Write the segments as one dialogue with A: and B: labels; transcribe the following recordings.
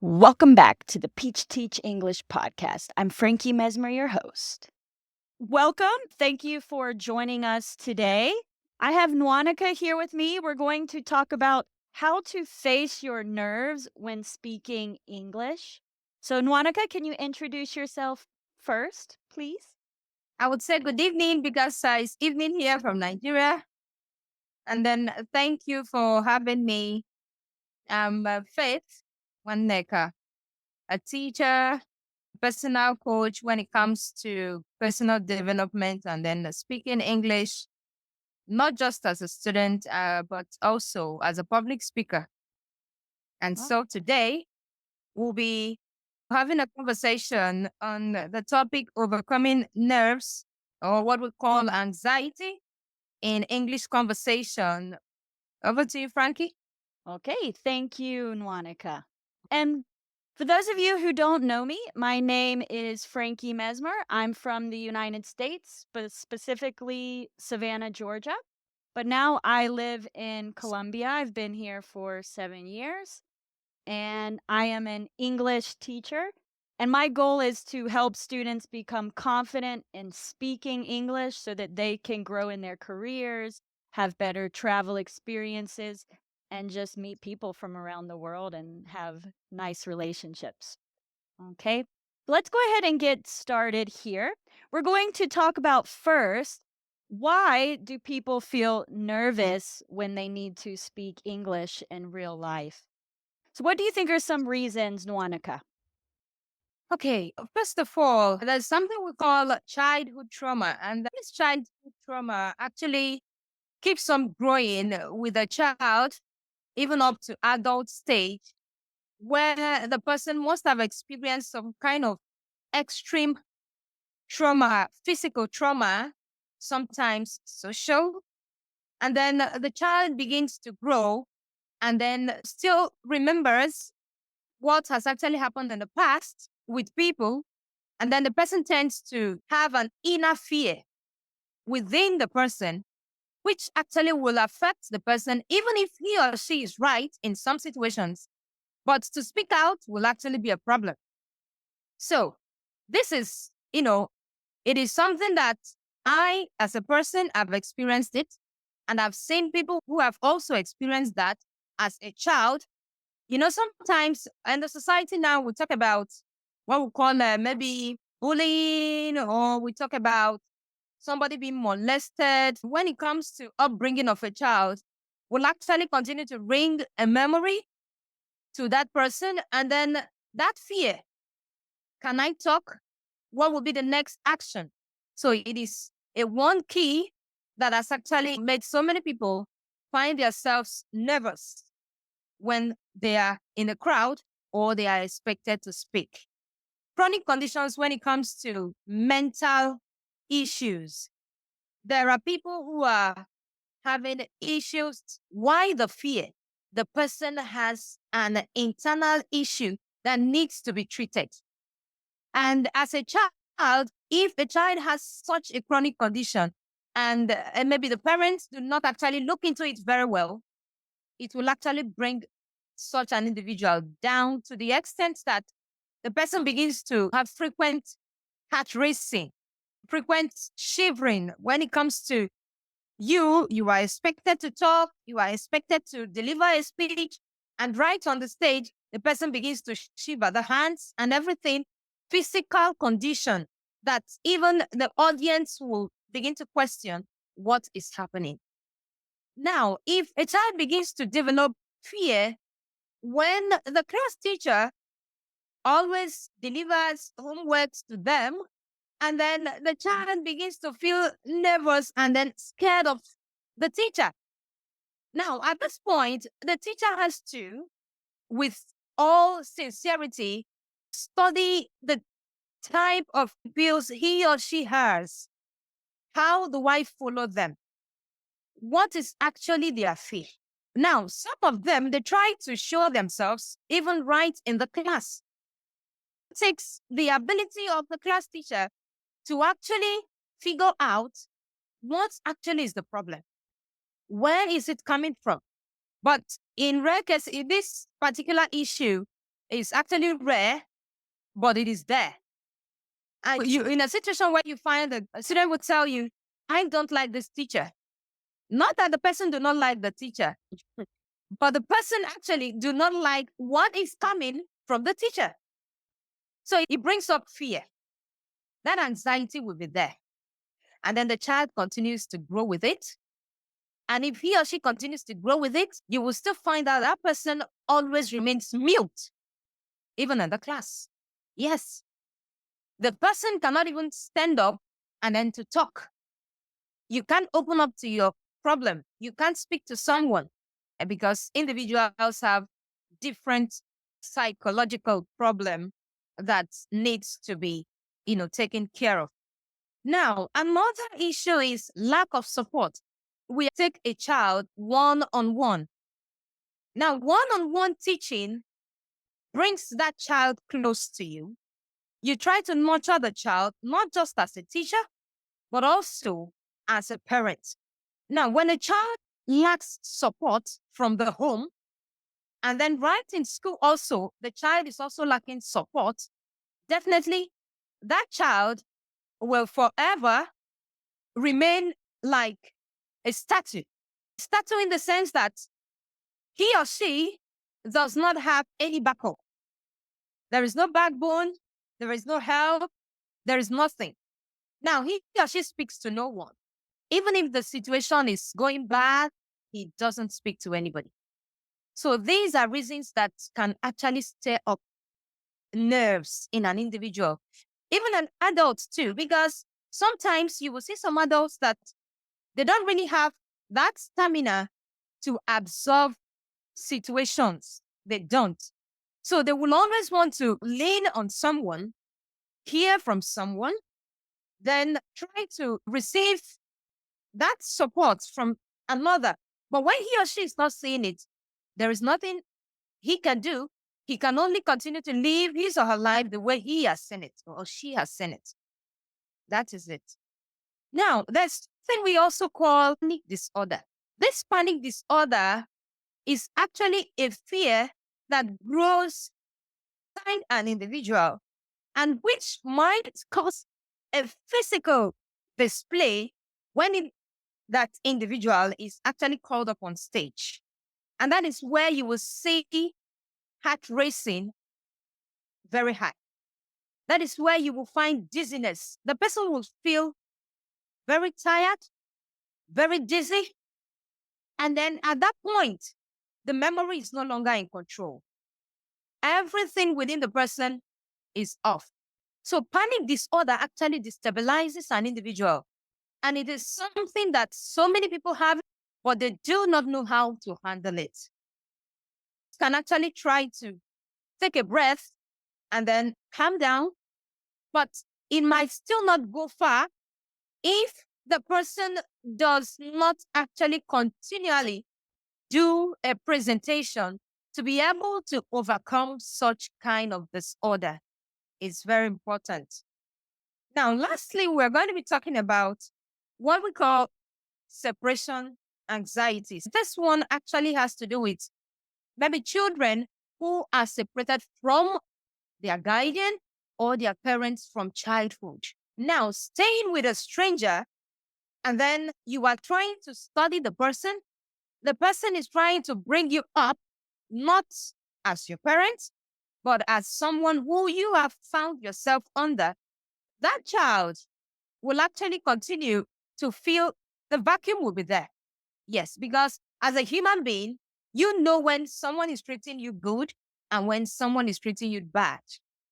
A: Welcome back to the Peach Teach English podcast. I'm Frankie Mesmer, your host. Welcome. Thank you for joining us today. I have Nwannekae here with me. We're going to talk about how to face your nerves when speaking English. So, Nwannekae, can you introduce yourself first, please?
B: I would say good evening because it's evening here from Nigeria. And then thank you for having me. I'm Faith Nwannekae, a teacher, personal coach when it comes to personal development and then speaking English, not just as a student, but also as a public speaker. And
A: Oh,
B: so today we'll be having a conversation on the topic overcoming nerves or what we call anxiety in English conversation. Over to you, Frankie.
A: okay. Thank you, Nwannekae. And for those of you who don't know me, my name is Frankie Mesmer. I'm from the United States, but specifically Savannah, Georgia. But now I live in Colombia. I've been here for 7 years, and I am an English teacher. And my goal is to help students become confident in speaking English so that they can grow in their careers, have better travel experiences, and just meet people from around the world and have nice relationships. Okay, let's go ahead and get started here. We're going to talk about first, why do people feel nervous when they need to speak English in real life? So, what do you think are some reasons, Nwannekae?
B: Okay, first of all, there's something we call childhood trauma. And this childhood trauma actually keeps on growing with a child, even up to adult stage, where the person must have experienced some kind of extreme trauma, physical trauma, sometimes social. And then the child begins to grow and then still remembers what has actually happened in the past with people. And then the person tends to have an inner fear within the person, which actually will affect the person, even if he or she is right in some situations. But to speak out will actually be a problem. So, this is, it is something that I, as a person, have experienced it. And I've seen people who have also experienced that as a child. Sometimes in the society now, we talk about what we call maybe bullying, or we talk about somebody being molested. When it comes to upbringing of a child, we'll actually continue to bring a memory to that person. And then that fear, can I talk? What will be the next action? So it is a one key that has actually made so many people find themselves nervous when they are in a crowd or they are expected to speak. Chronic conditions when it comes to mental issues. There are people who are having issues. Why the fear? The person has an internal issue that needs to be treated. And as a child, if a child has such a chronic condition and maybe the parents do not actually look into it very well, it will actually bring such an individual down to the extent that the person begins to have frequent heart racing, frequent shivering when it comes to you are expected to talk, you are expected to deliver a speech, and right on the stage, the person begins to shiver, the hands and everything, physical condition that even the audience will begin to question what is happening. Now, if a child begins to develop fear when the class teacher always delivers homeworks to them, and then the child begins to feel nervous and then scared of the teacher. Now, at this point, the teacher has to, with all sincerity, study the type of bills he or she has. How do I follow them? What is actually their fear? Now, some of them, they try to show themselves even right in the class. It takes the ability of the class teacher to actually figure out what actually is the problem. Where is it coming from? But in rare case, in this particular issue, It's actually rare, but it is there. And you in a situation where you find that a student would tell you, I don't like this teacher. Not that the person do not like the teacher, but the person actually do not like what is coming from the teacher. So it brings up fear. That anxiety will be there. And then the child continues to grow with it. And if he or she continues to grow with it, you will still find out that person always remains mute, even in the class. Yes, the person cannot even stand up and then to talk. You can't open up to your problem. You can't speak to someone because individuals have different psychological problem that needs to be, taken care of. Now, another issue is lack of support. We take a child one on one. Now, one on one teaching brings that child close to you. You try to nurture the child, not just as a teacher, but also as a parent. Now, when a child lacks support from the home, and then right in school also, the child is also lacking support, definitely that child will forever remain like a statue. Statue in the sense that he or she does not have any backup. There is no backbone, there is no help, there is nothing. Now, he or she speaks to no one. Even if the situation is going bad, he doesn't speak to anybody. So these are reasons that can actually stir up nerves in an individual, even an adult too, because sometimes you will see some adults that they don't really have that stamina to absorb situations. They don't. So they will always want to lean on someone, hear from someone, then try to receive that support from another. But when he or she is not seeing it, there is nothing he can do. He can only continue to live his or her life the way he has seen it or she has seen it. That is it. Now, there's something we also call panic disorder. This panic disorder is actually a fear that grows inside an individual and which might cause a physical display when that individual is actually called up on stage. And that is where you will see heart racing very high. That is where you will find dizziness. The person will feel very tired, very dizzy. And then at that point, the memory is no longer in control. Everything within the person is off. So panic disorder actually destabilizes an individual. And it is something that so many people have, but they do not know how to handle it. Can actually try to take a breath and then calm down, but it might still not go far if the person does not actually continually do a presentation to be able to overcome such kind of disorder. Is very important. Now, lastly, we're going to be talking about what we call separation anxieties. This one actually has to do with maybe children who are separated from their guardian or their parents from childhood. Now, staying with a stranger, and then you are trying to study the person is trying to bring you up, not as your parents, but as someone who you have found yourself under. That child will actually continue to feel the vacuum will be there. Yes, because as a human being, you know when someone is treating you good and when someone is treating you bad.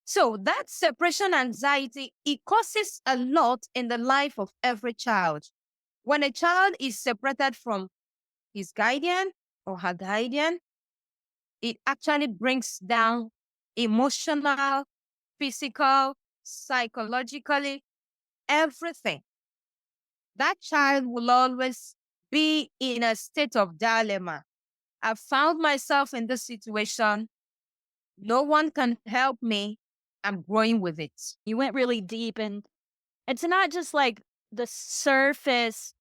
B: So that separation anxiety, it causes a lot in the life of every child. When a child is separated from his guardian or her guardian, it actually brings down emotional, physical, psychologically, everything. That child will always be in a state of dilemma. I found myself in this situation. No one can help me. I'm growing with it.
A: You went really deep, and it's not just like the surface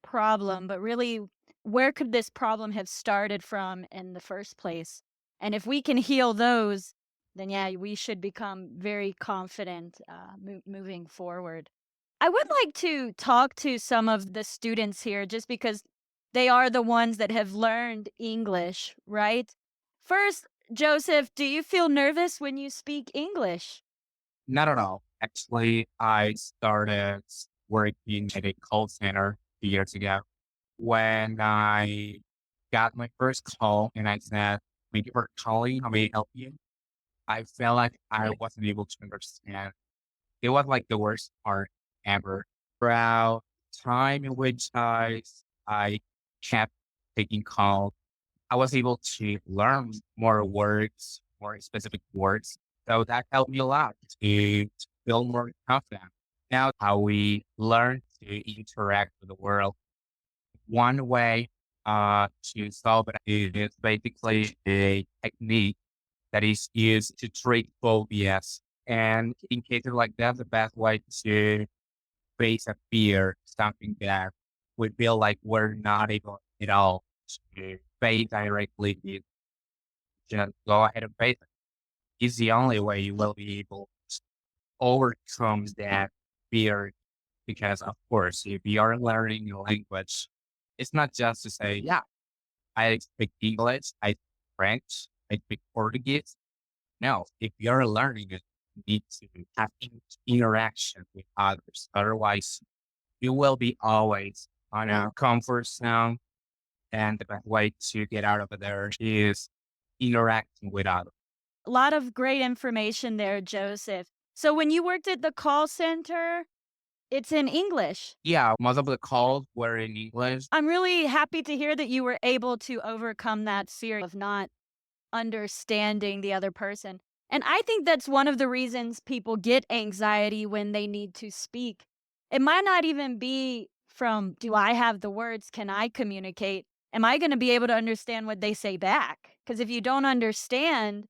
A: problem, but really where could this problem have started from in the first place? And if we can heal those, then yeah, we should become very confident moving forward. I would like to talk to some of the students here just because they are the ones that have learned English, right? First, Joseph, do you feel nervous when you speak English?
C: Not at all. Actually, I started working at a call center 2 years ago. When I got my first call and I said, "Thank you for calling. How may I help you?" I felt like I wasn't able to understand. It was like the worst part ever. Throughout time in which I kept taking calls, I was able to learn more words, more specific words. So that helped me a lot to feel more confident. Now, how we learn to interact with the world. One way to solve it is basically a technique that is used to treat phobias. And in cases like that, the best way to face a fear, something that we feel like we're not able at all to face directly, is just go ahead and face it. It's the only way you will be able to overcome that fear. Because of course, if you are learning a language, it's not just to say, yeah, I speak English, I speak French, I speak Portuguese. No, if you're learning it, you need to have interaction with others. Otherwise, you will be always on a comfort zone. And the best way to get out of there is interacting with others.
A: A lot of great information there, Joseph. So when you worked at the call center, it's in English.
C: Yeah, most of the calls were in English.
A: I'm really happy to hear that you were able to overcome that fear of not understanding the other person. And I think that's one of the reasons people get anxiety when they need to speak. It might not even be from, do I have the words? Can I communicate? Am I going to be able to understand what they say back? Because if you don't understand,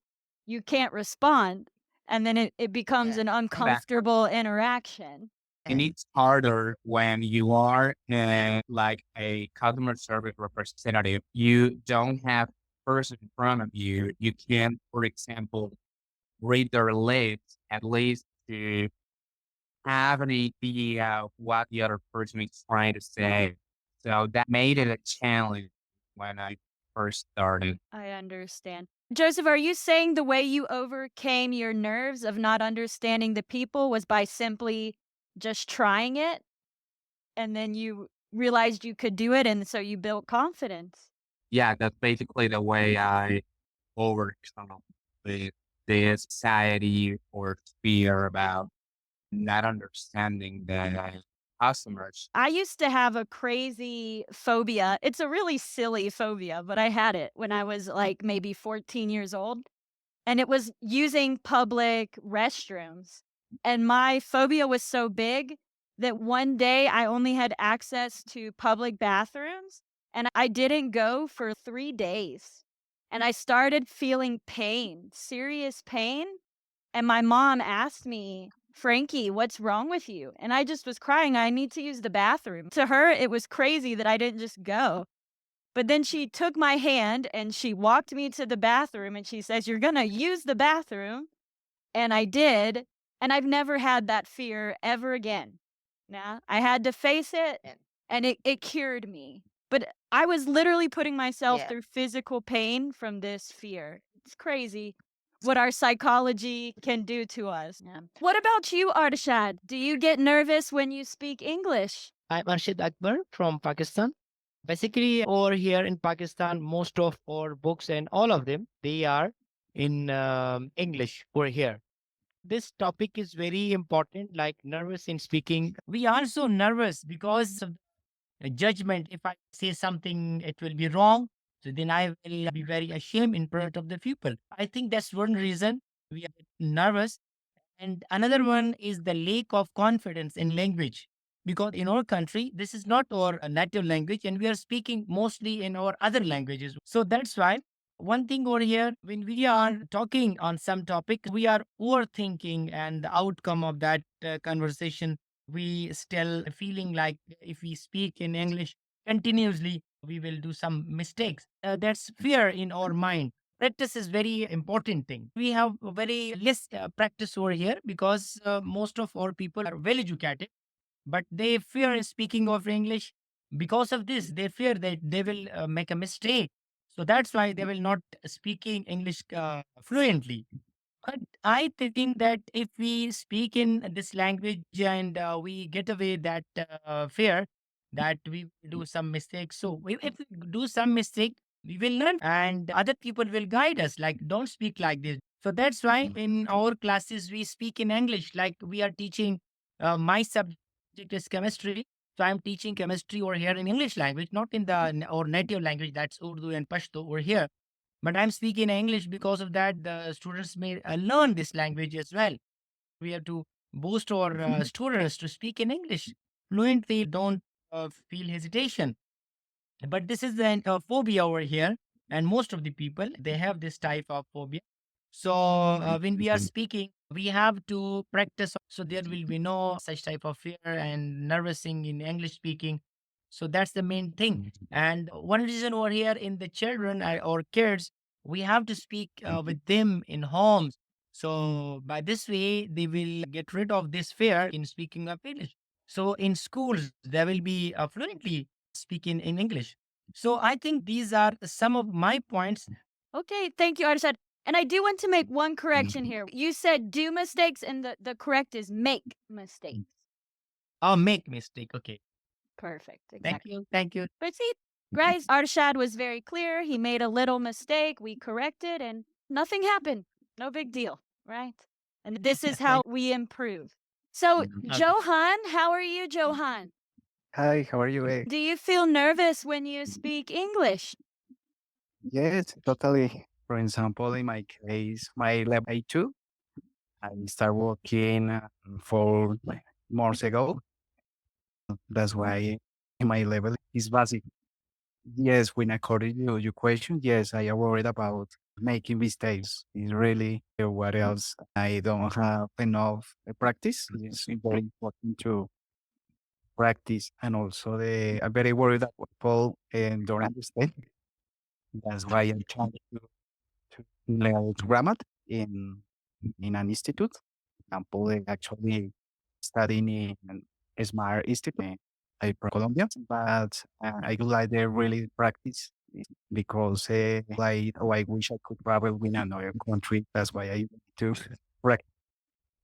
A: you can't respond. And then it becomes
B: Yeah.
A: an
C: Back.
A: uncomfortable interaction.
C: And it's harder when you are like a customer service representative. You don't have person in front of you. You can, for example, read their lips at least to have an idea of what the other person is trying to say. So that made it a challenge when I first started.
A: I understand. Joseph, are you saying the way you overcame your nerves of not understanding the people was by simply just trying it and then you realized you could do it and so you built confidence?
C: Yeah, that's basically the way I overcome the, the anxiety or fear about not understanding the customers.
A: I used to have a crazy phobia. It's a really silly phobia, but I had it when I was like maybe 14 years old. And it was using public restrooms. And my phobia was so big that one day I only had access to public bathrooms and I didn't go for 3 days. And I started feeling pain, serious pain. And my mom asked me, Frankie, what's wrong with you? And I just was crying. I need to use the bathroom. To her, it was crazy that I didn't just go. But then she took my hand and she walked me to the bathroom and she says, "You're gonna use the bathroom." And I did. And I've never had that fear ever again. Now I had to face it
B: Yeah.
A: and it cured me. But I was literally putting myself
B: Yeah.
A: through physical pain from this fear. It's crazy what our psychology can do to us. Yeah. What about you, Arshad? Do you get nervous when you speak English?
D: I'm Arshid Akbar from Pakistan. Basically, over here in Pakistan, most of our books and all of them, they are in English over here. This topic is very important, like nervous in speaking. We are so nervous because of the judgment. If I say something, it will be wrong. So then I will be very ashamed in front of the people. I think that's one reason we are nervous, and another one is the lack of confidence in language. Because in our country, this is not our native language, and we are speaking mostly in our other languages. So that's why one thing over here, when we are talking on some topic, we are overthinking, and the outcome of that conversation, we still feeling like if we speak in English continuously, we will do some mistakes. That's fear in our mind. Practice is very important thing. We have a very less practice over here because most of our people are well educated, but they fear speaking of English. Because of this, they fear that they will make a mistake. So that's why they will not speaking English fluently. But I think that if we speak in this language and we get away that fear that we will do some mistakes. So if we do some mistake, we will learn and other people will guide us. Like, don't speak like this. So that's why in our classes, we speak in English. Like we are teaching, my subject is chemistry. So I'm teaching chemistry over here in English language, not in our native language. That's Urdu and Pashto over here, but I'm speaking English. Because of that, the students may learn this language as well. We have to boost our students to speak in English fluently. Don't feel hesitation. But this is a phobia over here, and most of the people they have this type of phobia. So when we are speaking, we have to practice. So there will be no such type of fear and nervousing in English speaking. So that's the main thing. And one reason over here in the children or kids, we have to speak with them in homes. So by this way, they will get rid of this fear in speaking of English. So in schools, they will be fluently speaking in English. So I think these are some of my points.
A: Okay, thank you, Arshad. And I do want to make one correction here. You said do mistakes, and the correct is make mistakes.
D: I'll make mistake. Okay.
A: Perfect.
D: Thank
A: Exactly.
D: you. Thank you.
A: But see, guys, Arshad was very clear. He made a little mistake. We corrected, and nothing happened. No big deal, right? And this is how we improve. So,
D: Okay.
A: Johan, how are you, Johan?
E: Hi, how are you?
A: Do you feel nervous when you speak English?
E: Yes, totally. For example, in my case, my level A2, I started working 4 months ago. That's why my level is basic. Yes, when according to your question, yes, I am worried about making mistakes. It's really what else. I don't have enough practice. It's very important to practice, and also I'm very worried that people don't understand. That's why I'm trying to learn grammar in an institute. For example, actually studying in a smart institute in Colombia, but I would like to really practice because I wish I could travel in another country. That's why I need to practice.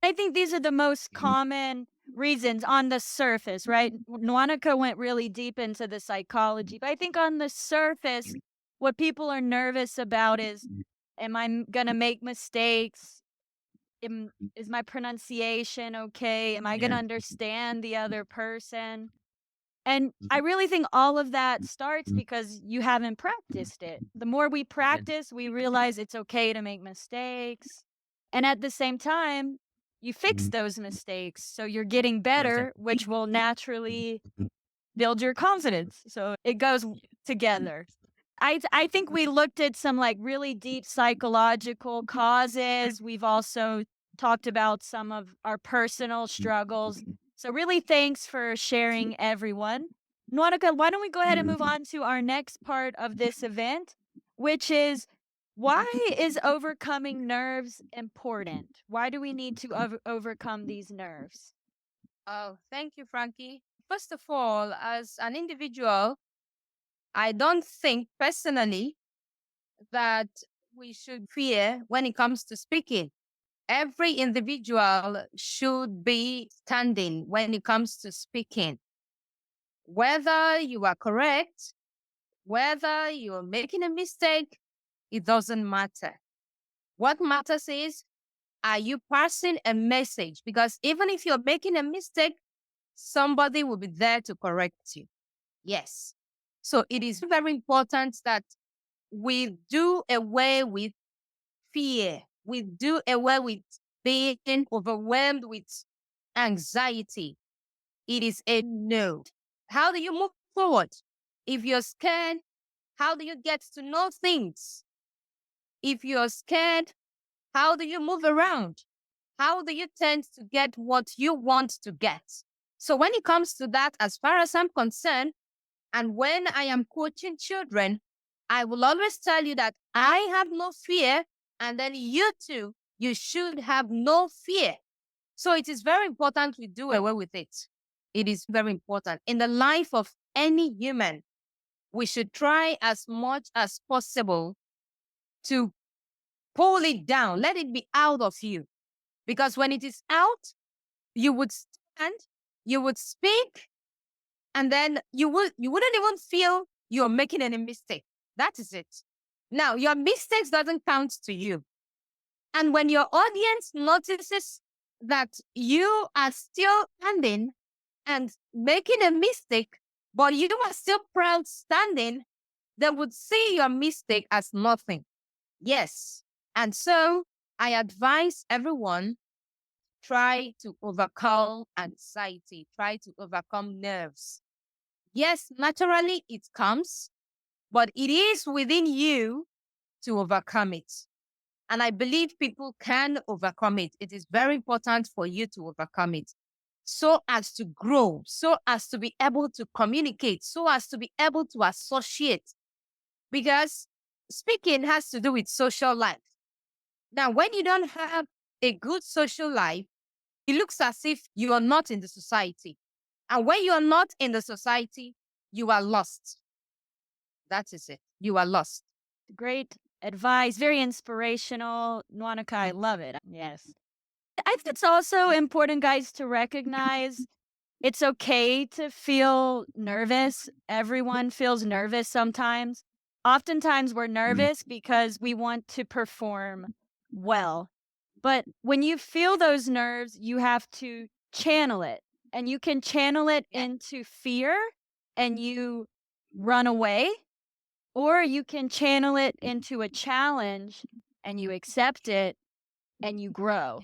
A: I think these are the most common reasons on the surface, right? Nwannekae went really deep into the psychology, but I think on the surface, what people are nervous about is, am I going to make mistakes? Is my pronunciation okay? Am I going to understand the other person? And I really think all of that starts because you haven't practiced it. The more we practice, we realize it's okay to make mistakes. And at the same time, you fix those mistakes. So you're getting better, which will naturally build your confidence. So it goes together. I think we looked at some like really deep psychological causes. We've also talked about some of our personal struggles. So really thanks for sharing, everyone. Nwannekae, why don't we go ahead and move on to our next part of this event, which is why is overcoming nerves important? Why do we need to overcome these nerves?
B: Oh, thank you, Frankie. First of all, as an individual, I don't think personally that we should fear when it comes to speaking. Every individual should be standing when it comes to speaking. Whether you are correct, whether you're making a mistake, it doesn't matter. What matters is, are you passing a message? Because even if you're making a mistake, somebody will be there to correct you. Yes. So it is very important that we do away with fear. We do away with being overwhelmed with anxiety. It is a no. How do you move forward? If you're scared, how do you get to know things? If you're scared, how do you move around? How do you tend to get what you want to get? So when it comes to that, as far as I'm concerned, and when I am coaching children, I will always tell you that I have no fear, and then you too, you should have no fear. So it is very important we do away with it. It is very important. In the life of any human, we should try as much as possible to pull it down. Let it be out of you. Because when it is out, you would stand, you would speak, and then you wouldn't even feel you're making any mistake. That is it. Now, your mistakes doesn't count to you. And when your audience notices that you are still standing and making a mistake, but you are still proud standing, they would see your mistake as nothing. Yes. And so I advise everyone, try to overcome anxiety, try to overcome nerves. Yes, naturally it comes, but it is within you to overcome it. And I believe people can overcome it. It is very important for you to overcome it so as to grow, so as to be able to communicate, so as to be able to associate. Because speaking has to do with social life. Now, when you don't have a good social life, it looks as if you are not in the society. And when you are not in the society, you are lost. That is it. You are lost.
A: Great advice. Very inspirational. Nwannekae, I love it. Yes. I think it's also important, guys, to recognize it's okay to feel nervous. Everyone feels nervous sometimes. Oftentimes, we're nervous because we want to perform well. But when you feel those nerves, you have to channel it. And you can channel it into fear and you run away, or you can channel it into a challenge and you accept it and you grow.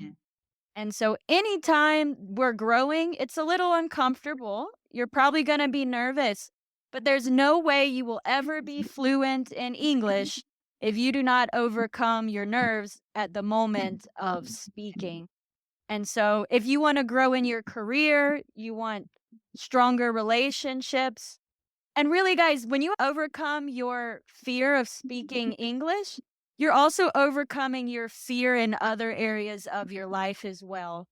A: And so anytime we're growing, it's a little uncomfortable. You're probably going to be nervous, but there's no way you will ever be fluent in English if you do not overcome your nerves at the moment of speaking. And so if you want to grow in your career, you want stronger relationships. And really, guys, when you overcome your fear of speaking English, you're also overcoming your fear in other areas of your life as well.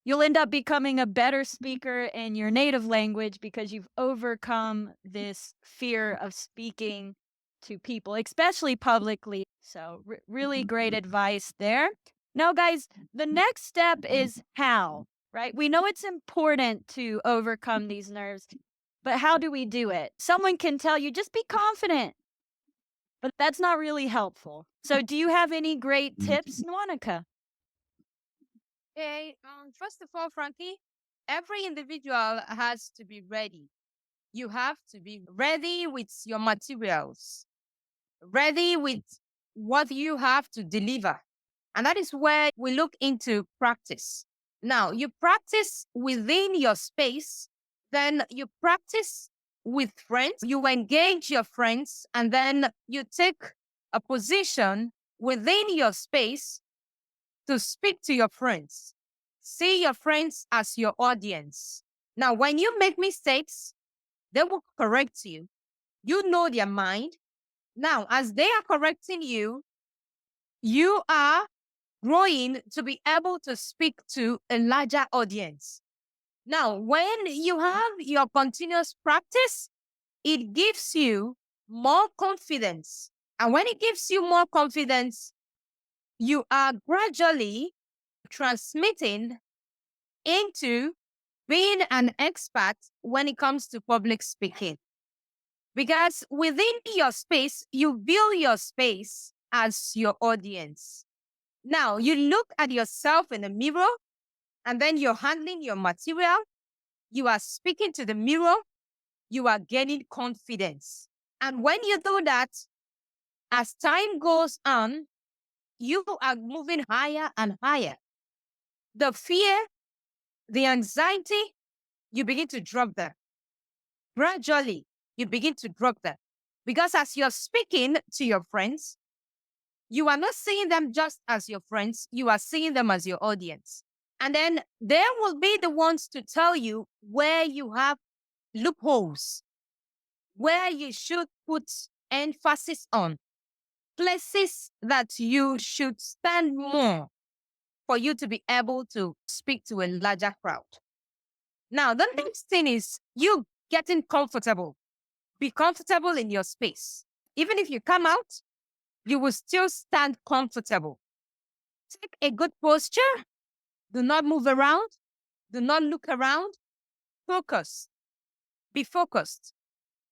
A: You'll end up becoming a better speaker in your native language because you've overcome this fear of speaking to people, especially publicly. So, really great advice there. Now, guys, the next step is how, right? We know it's important to overcome these nerves, but how do we do it? Someone can tell you, just be confident, but that's not really helpful. So, do you have any great tips, Nwannekae?
B: Okay. First of all, Frankie, every individual has to be ready. You have to be ready with your materials, ready with what you have to deliver. And that is where we look into practice. Now, you practice within your space, then you practice with friends, you engage your friends, and then you take a position within your space to speak to your friends. See your friends as your audience. Now, when you make mistakes, they will correct you. You know their mind. Now, as they are correcting you, you are growing to be able to speak to a larger audience. Now, when you have your continuous practice, it gives you more confidence. And when it gives you more confidence, you are gradually transmitting into being an expert when it comes to public speaking. Because within your space, you build your space as your audience. Now, you look at yourself in the mirror, and then you're handling your material. You are speaking to the mirror. You are gaining confidence. And when you do that, as time goes on, you are moving higher and higher. The fear, the anxiety, you begin to drop them. Gradually, you begin to drop them. Because as you're speaking to your friends, you are not seeing them just as your friends, you are seeing them as your audience. And then they will be the ones to tell you where you have loopholes, where you should put emphasis on, places that you should stand more for you to be able to speak to a larger crowd. Now, the next thing is you getting comfortable. Be comfortable in your space. Even if you come out, you will still stand comfortable. Take a good posture. Do not move around. Do not look around. Focus. Be focused.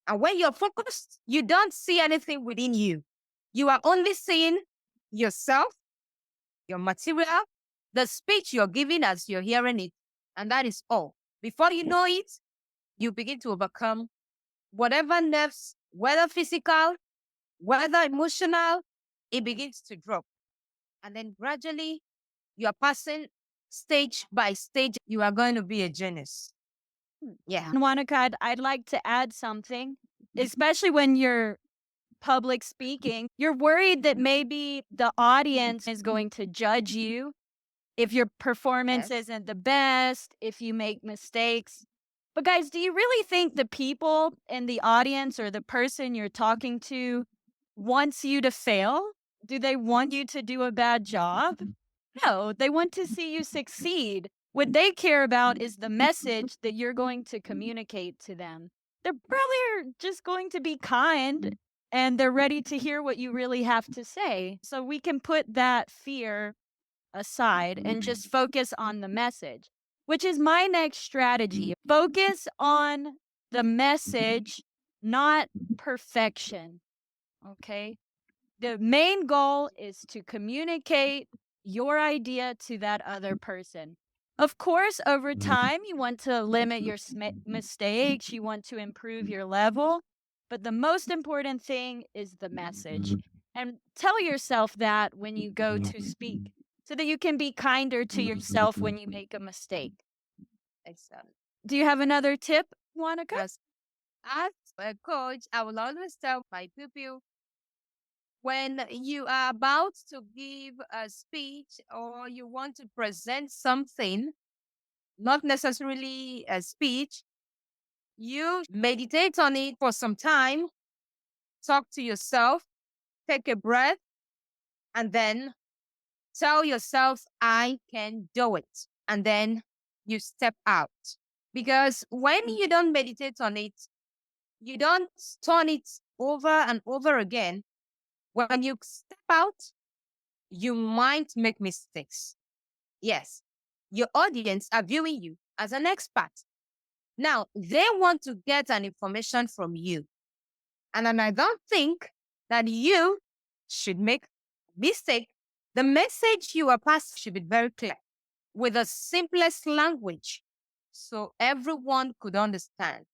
B: And when you're focused, you don't see anything within you. You are only seeing yourself, your material, the speech you're giving as you're hearing it. And that is all. Before you know it, you begin to overcome whatever nerves, whether physical, whether emotional, it begins to drop. And then gradually, you are passing stage by stage. You are going to be a genius. Yeah.
A: Nwannekae, I'd like to add something, especially when you're public speaking. You're worried that maybe the audience is going to judge you if your performance
B: Yes.
A: isn't the best, if you make mistakes. But guys, do you really think the people in the audience or the person you're talking to wants you to fail? Do they want you to do a bad job? No, they want to see you succeed. What they care about is the message that you're going to communicate to them. They're probably are just going to be kind and they're ready to hear what you really have to say. So we can put that fear aside and just focus on the message, which is my next strategy. Focus on the message, not perfection. Okay. The main goal is to communicate your idea to that other person. Of course, over time, you want to limit your mistakes, you want to improve your level, but the most important thing is the message. And tell yourself that when you go to speak so that you can be kinder to yourself when you make a mistake.
B: Excellent.
A: Do you have another tip, Nwannekae?
B: Yes. As a coach, I will always tell my pupil when you are about to give a speech or you want to present something, not necessarily a speech, you meditate on it for some time, talk to yourself, take a breath, and then tell yourself, I can do it. And then you step out. Because when you don't meditate on it, you don't turn it over and over again. When you step out, you might make mistakes. Yes, your audience are viewing you as an expert. Now, they want to get an information from you. And I don't think that you should make a mistake. The message you are passing should be very clear with the simplest language so everyone could understand.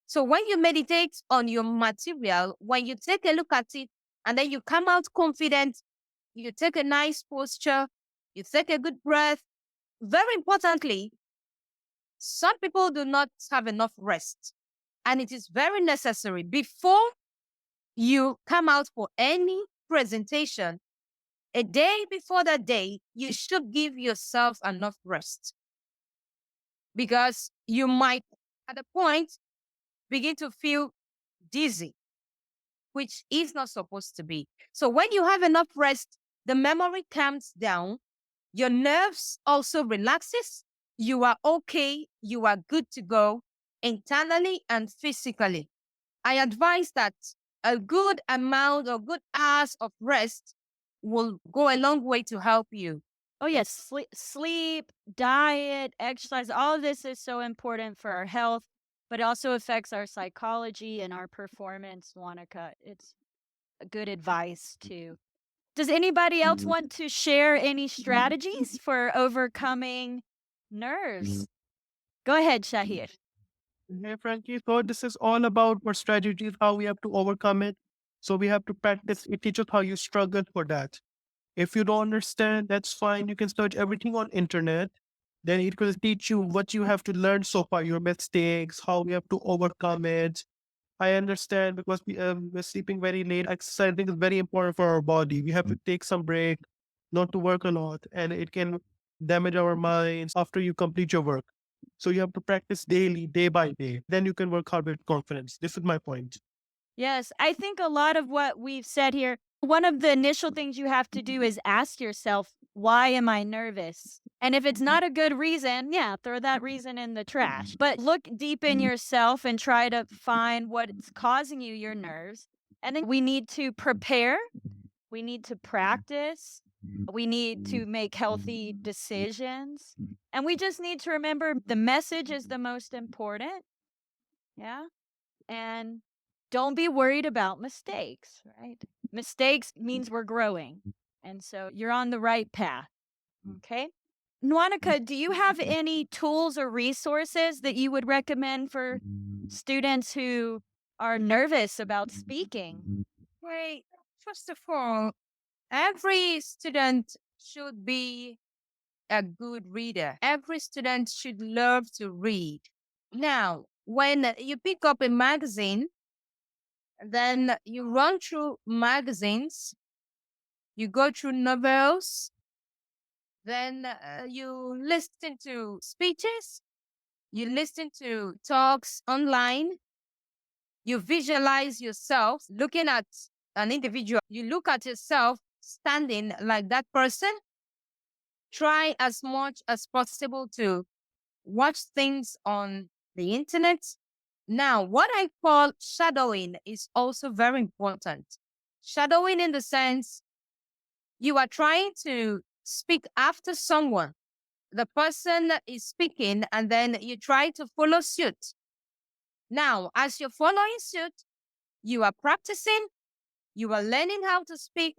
B: So when you meditate on your material, when you take a look at it and then you come out confident, you take a nice posture, you take a good breath. Very importantly, some people do not have enough rest. And it is very necessary before you come out for any presentation, a day before that day, you should give yourself enough rest. Because you might, at a point, begin to feel dizzy, which is not supposed to be. So when you have enough rest, the memory calms down, your nerves also relaxes, you are okay, you are good to go internally and physically. I advise that a good amount or good hours of rest will go a long way to help you.
A: Oh, yes. Sleep, diet, exercise, all of this is so important for our health, but it also affects our psychology and our performance, Nwannekae. It's a good advice, too. Does anybody else want to share any strategies for overcoming nerves? Go ahead, Shahir.
F: Hey, Frankie. So this is all about what strategies, how we have to overcome it. So we have to practice. It teaches how you struggle for that. If you don't understand, that's fine. You can search everything on internet. Then it will teach you what you have to learn so far, your mistakes, how we have to overcome it. I understand because we're sleeping very late. Exercising is very important for our body. We have to take some break, not to work a lot, and it can damage our minds after you complete your work. So you have to practice daily, day by day. Then you can work hard with confidence. This is my point.
A: Yes, I think a lot of what we've said here, one of the initial things you have to do is ask yourself, why am I nervous? And if it's not a good reason, yeah, throw that reason in the trash. But look deep in yourself and try to find what's causing you your nerves. And then we need to prepare, we need to practice, we need to make healthy decisions. And we just need to remember the message is the most important. Yeah. And don't be worried about mistakes, right? Mistakes means we're growing. And so you're on the right path. Okay. Nwannekae, do you have any tools or resources that you would recommend for students who are nervous about speaking?
B: Well, first of all, every student should be a good reader. Every student should love to read. Now, when you pick up a magazine, then you run through magazines, you go through novels, then you listen to speeches, you listen to talks online, you visualize yourself looking at an individual, you look at yourself standing like that person. Try as much as possible to watch things on the internet. Now, what I call shadowing is also very important. Shadowing in the sense you are trying to speak after someone. The person is speaking and then you try to follow suit. Now, as you're following suit, you are practicing, you are learning how to speak.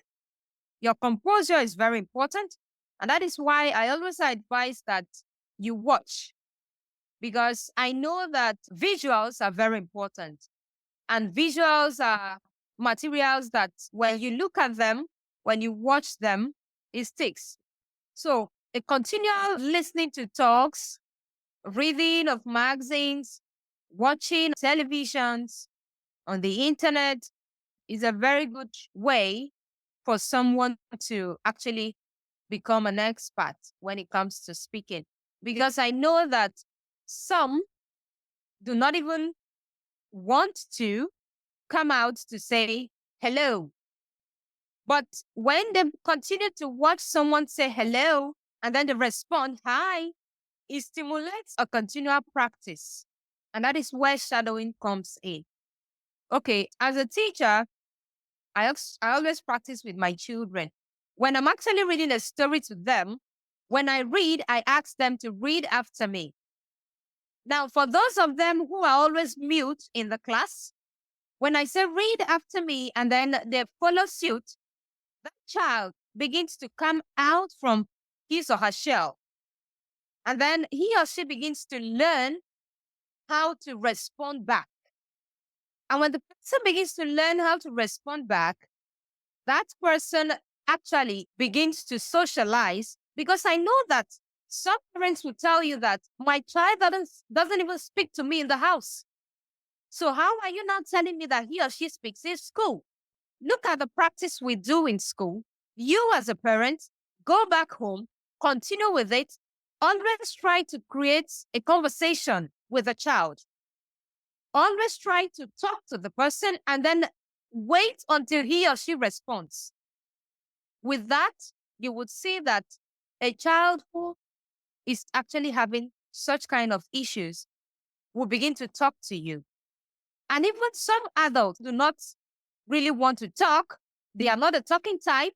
B: Your composure is very important. And that is why I always advise that you watch, because I know that visuals are very important. And visuals are materials that when you look at them, when you watch them, it sticks. So a continual listening to talks, reading of magazines, watching televisions on the internet is a very good way for someone to actually become an expert when it comes to speaking. Because I know that some do not even want to come out to say hello. But when they continue to watch someone say hello and then they respond, hi, it stimulates a continual practice. And that is where shadowing comes in. Okay, as a teacher, I always practice with my children. When I'm actually reading a story to them, when I read, I ask them to read after me. Now, for those of them who are always mute in the class, when I say read after me and then they follow suit, that child begins to come out from his or her shell. And then he or she begins to learn how to respond back. And when the person begins to learn how to respond back, that person actually begins to socialize, because I know that some parents will tell you that my child doesn't even speak to me in the house. So how are you not telling me that he or she speaks in school? Look at the practice we do in school. You as a parent, go back home, continue with it. Always try to create a conversation with a child. Always try to talk to the person and then wait until he or she responds. With that, you would see that a child who is actually having such kind of issues will begin to talk to you. And even some adults do not really want to talk. They are not a talking type.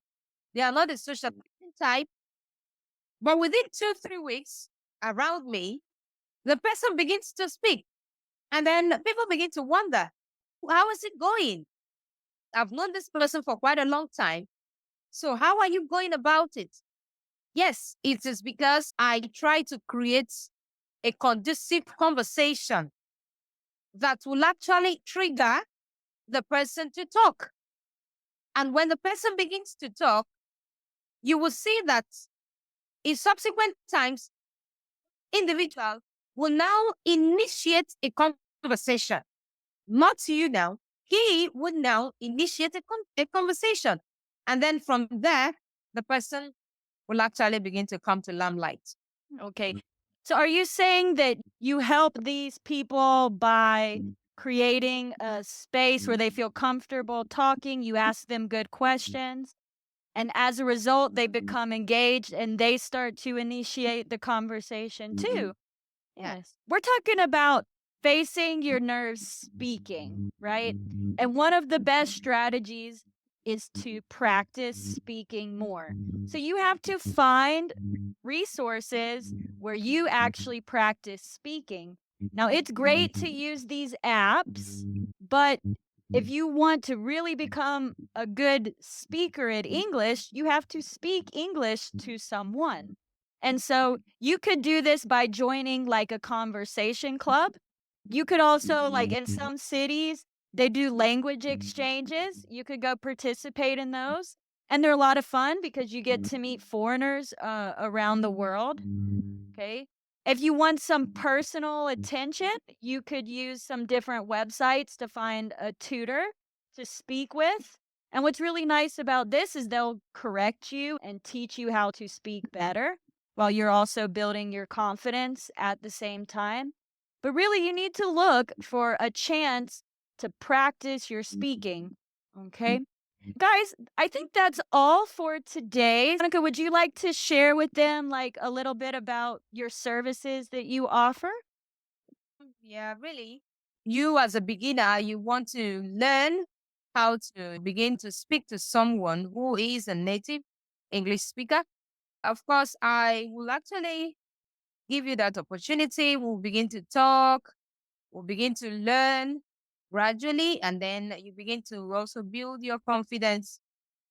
B: They are not a social type. But within 2-3 weeks around me, the person begins to speak. And then people begin to wonder, how is it going? I've known this person for quite a long time. So how are you going about it? Yes, it is because I try to create a conducive conversation that will actually trigger the person to talk. And when the person begins to talk, you will see that in subsequent times, individual will now initiate a conversation. Not you now. He would now initiate a conversation. And then from there, the person will actually begin to come to limelight.
A: Okay. So are you saying that you help these people by creating a space where they feel comfortable talking. You ask them good questions. And as a result, they become engaged and they start to initiate the conversation too. Yes. We're talking about facing your nerves speaking, right? And one of the best strategies is to practice speaking more. So you have to find resources where you actually practice speaking. Now, it's great to use these apps, but if you want to really become a good speaker at English, you have to speak English to someone. And so you could do this by joining like a conversation club. You could also, like in some cities, they do language exchanges. You could go participate in those. And they're a lot of fun because you get to meet foreigners around the world. Okay. If you want some personal attention, you could use some different websites to find a tutor to speak with. And what's really nice about this is they'll correct you and teach you how to speak better while you're also building your confidence at the same time. But really, you need to look for a chance to practice your speaking. Okay. Guys, I think that's all for today. Monica, would you like to share with them like a little bit about your services that you offer?
B: Yeah, really. You, as a beginner, you want to learn how to begin to speak to someone who is a native English speaker. Of course, I will actually give you that opportunity. We'll begin to talk, we'll begin to learn gradually, and then you begin to also build your confidence,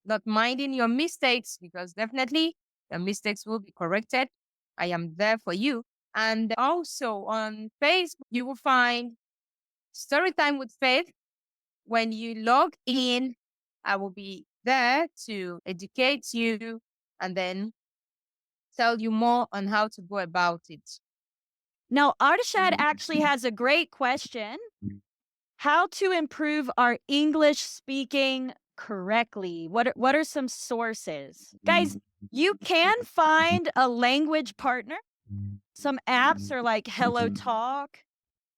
B: not minding your mistakes, because definitely the mistakes will be corrected. I am there for you. And also on Facebook, you will find Storytime with Faith. When you log in, I will be there to educate you and then tell you more on how to go about it.
A: Now, Artishad actually has a great question. How to improve our English speaking correctly? What are some sources? Guys, you can find a language partner. Some apps are like Hello Talk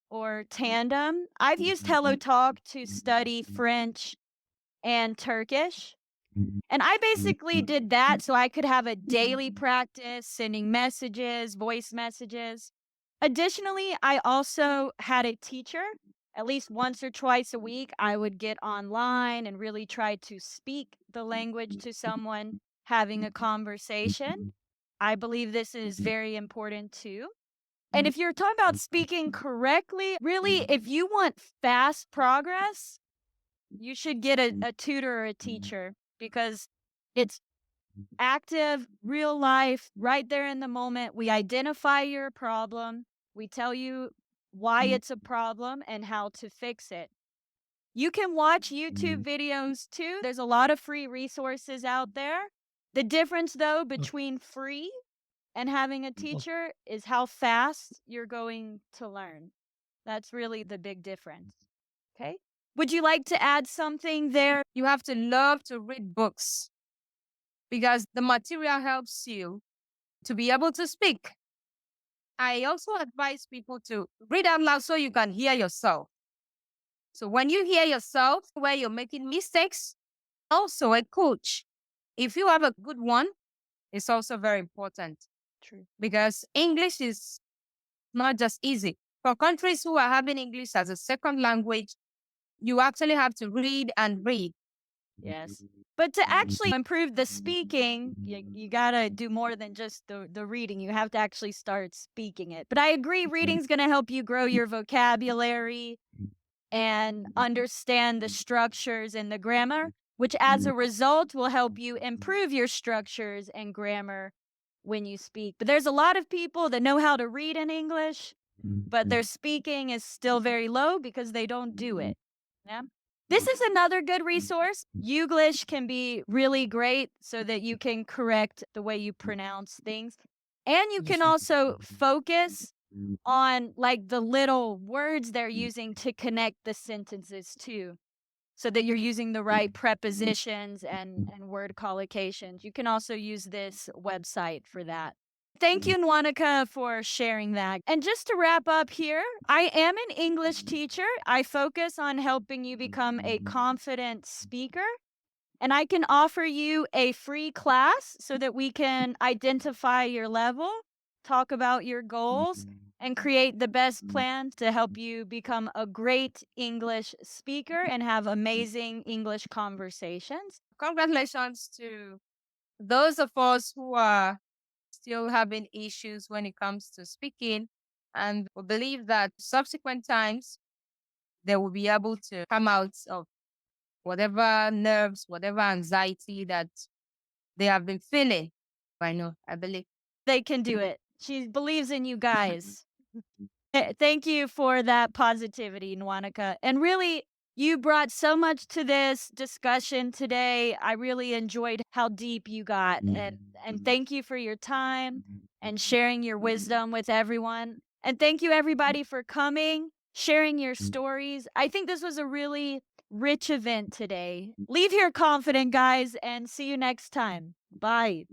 A: or Tandem. I've used Hello Talk to study French and Turkish. And I basically did that so I could have a daily practice sending messages, voice messages. Additionally, I also had a teacher. At least once or twice a week, I would get online and really try to speak the language to someone having a conversation. I believe this is very important too. And if you're talking about speaking correctly, really, if you want fast progress, you should get a tutor or a teacher because it's active, real life, right there in the moment. We identify your problem, we tell you why it's a problem and how to fix it. You can watch YouTube videos too. There's a lot of free resources out there. The difference, though, between free and having a teacher is how fast you're going to learn. That's really the big difference. Okay. Would you like to add something there?
B: You have to love to read books because the material helps you to be able to speak. I also advise people to read out loud so you can hear yourself. So when you hear yourself where you're making mistakes, also a coach, if you have a good one, it's also very important.
A: True.
B: Because English is not just easy. For countries who are having English as a second language, you actually have to read and read.
A: Yes. But to actually improve the speaking, you got to do more than just the reading. You have to actually start speaking it. But I agree, reading's going to help you grow your vocabulary and understand the structures and the grammar, which as a result will help you improve your structures and grammar when you speak. But there's a lot of people that know how to read in English, but their speaking is still very low because they don't do it. Yeah. This is another good resource. Youglish can be really great so that you can correct the way you pronounce things. And you can also focus on like the little words they're using to connect the sentences too, so that you're using the right prepositions and word collocations. You can also use this website for that. Thank you, Nwannekae, for sharing that. And just to wrap up here, I am an English teacher. I focus on helping you become a confident speaker. And I can offer you a free class so that we can identify your level, talk about your goals, and create the best plan to help you become a great English speaker and have amazing English conversations.
B: Congratulations to those of us who are still having issues when it comes to speaking. And we believe that subsequent times they will be able to come out of whatever nerves, whatever anxiety that they have been feeling. I believe.
A: They can do it. She believes in you guys. Thank you for that positivity, Nwannekae. And really, you brought so much to this discussion today. I really enjoyed how deep you got. And thank you for your time and sharing your wisdom with everyone. And thank you, everybody, for coming, sharing your stories. I think this was a really rich event today. Leave here confident, guys, and see you next time. Bye.